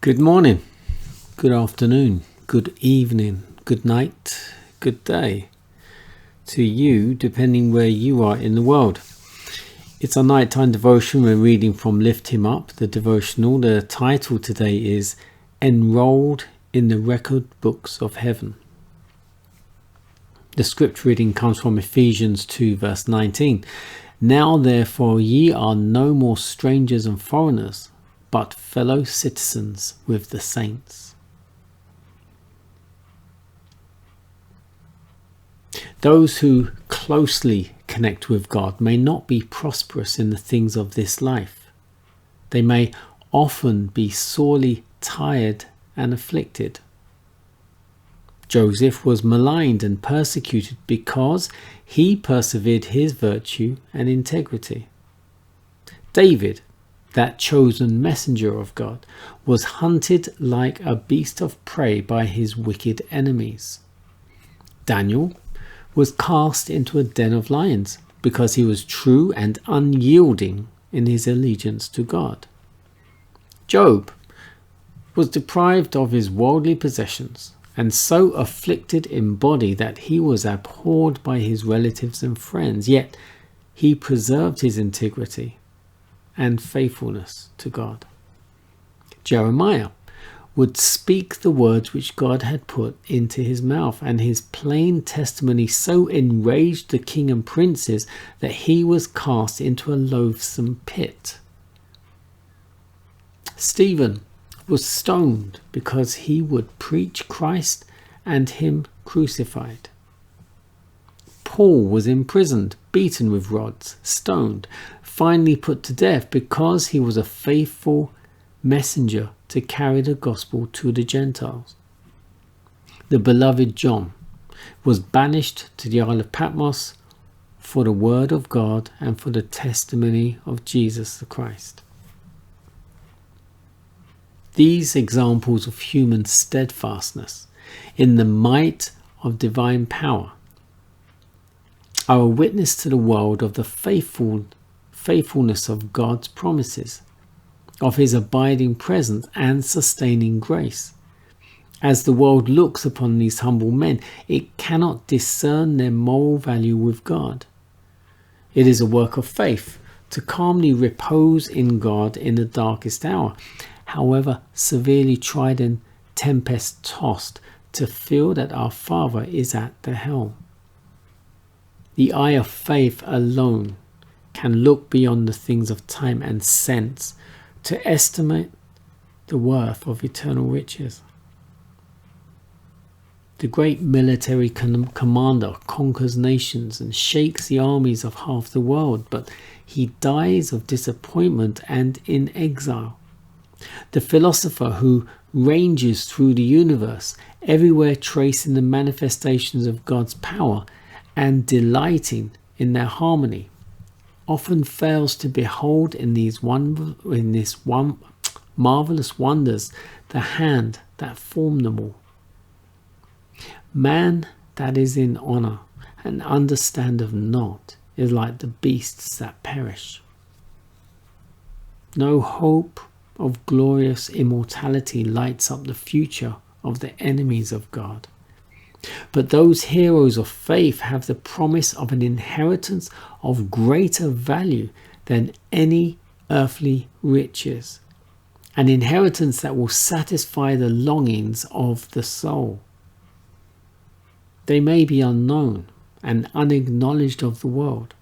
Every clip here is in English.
Good morning, good afternoon, good evening, good night, good day to you, depending where you are in the world. It's our nighttime devotion. We're reading from Lift Him Up, the devotional. The title today is Enrolled in the Record Books of Heaven. The script reading comes from Ephesians 2 verse 19. Now therefore ye are no more strangers and foreigners, but fellow citizens with the saints. Those who closely connect with God may not be prosperous in the things of this life. They may often be sorely tired and afflicted. Joseph was maligned and persecuted because he persevered his virtue and integrity. David, that chosen messenger of God, was hunted like a beast of prey by his wicked enemies. Daniel was cast into a den of lions because he was true and unyielding in his allegiance to God. Job was deprived of his worldly possessions and so afflicted in body that he was abhorred by his relatives and friends, yet he preserved his integrity and faithfulness to God. Jeremiah would speak the words which God had put into his mouth, and his plain testimony so enraged the king and princes that he was cast into a loathsome pit. Stephen was stoned because he would preach Christ and him crucified. Paul was imprisoned, beaten with rods, stoned, finally put to death because he was a faithful messenger to carry the gospel to the Gentiles. The beloved John was banished to the Isle of Patmos for the word of God and for the testimony of Jesus the Christ. These examples of human steadfastness in the might of divine power are a witness to the world of the faithfulness of God's promises, of his abiding presence and sustaining grace. As the world looks upon these humble men, it cannot discern their moral value with God. It is a work of faith to calmly repose in God in the darkest hour, however severely tried and tempest-tossed, to feel that our Father is at the helm. The eye of faith alone can look beyond the things of time and sense to estimate the worth of eternal riches. The great military commander conquers nations and shakes the armies of half the world, but he dies of disappointment and in exile. The philosopher who ranges through the universe, everywhere tracing the manifestations of God's power and delighting in their harmony, often fails to behold in this marvelous wonders the hand that formed them all. Man that is in honour and understandeth not is like the beasts that perish. No hope of glorious immortality lights up the future of the enemies of God. But those heroes of faith have the promise of an inheritance of greater value than any earthly riches, an inheritance that will satisfy the longings of the soul. They may be unknown and unacknowledged of the world,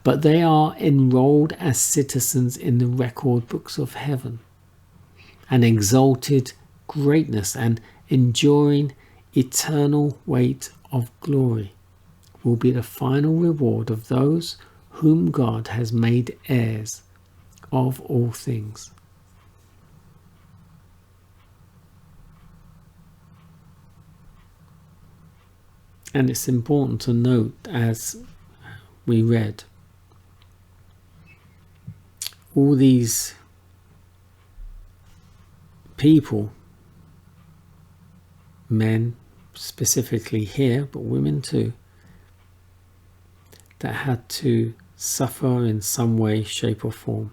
but they are enrolled as citizens in the record books of heaven. An exalted greatness and enduring eternal weight of glory will be the final reward of those whom God has made heirs of all things. And it's important to note, as we read, all these people, men specifically here, but women too, that had to suffer in some way, shape or form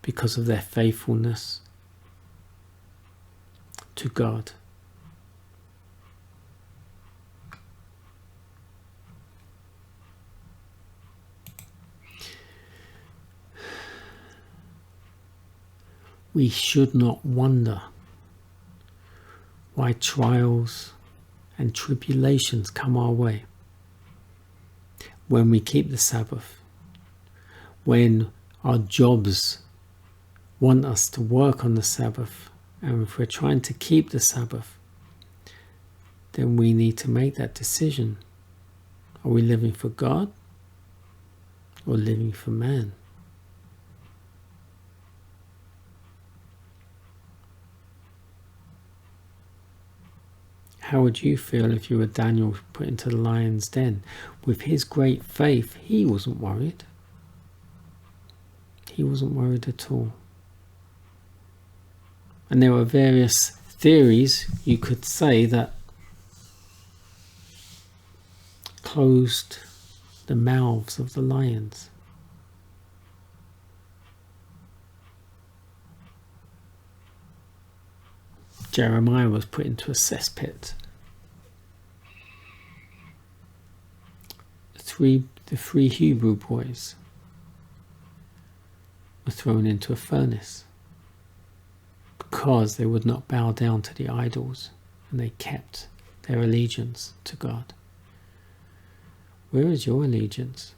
because of their faithfulness to God. We should not wonder why trials and tribulations come our way when we keep the Sabbath, when our jobs want us to work on the Sabbath, and if we're trying to keep the Sabbath, then we need to make that decision. Are we living for God or living for man? How would you feel if you were Daniel put into the lion's den? With his great faith, he wasn't worried. He wasn't worried at all. And there were various theories you could say that closed the mouths of the lions. Jeremiah was put into a cesspit. The three Hebrew boys were thrown into a furnace because they would not bow down to the idols and they kept their allegiance to God. Where is your allegiance?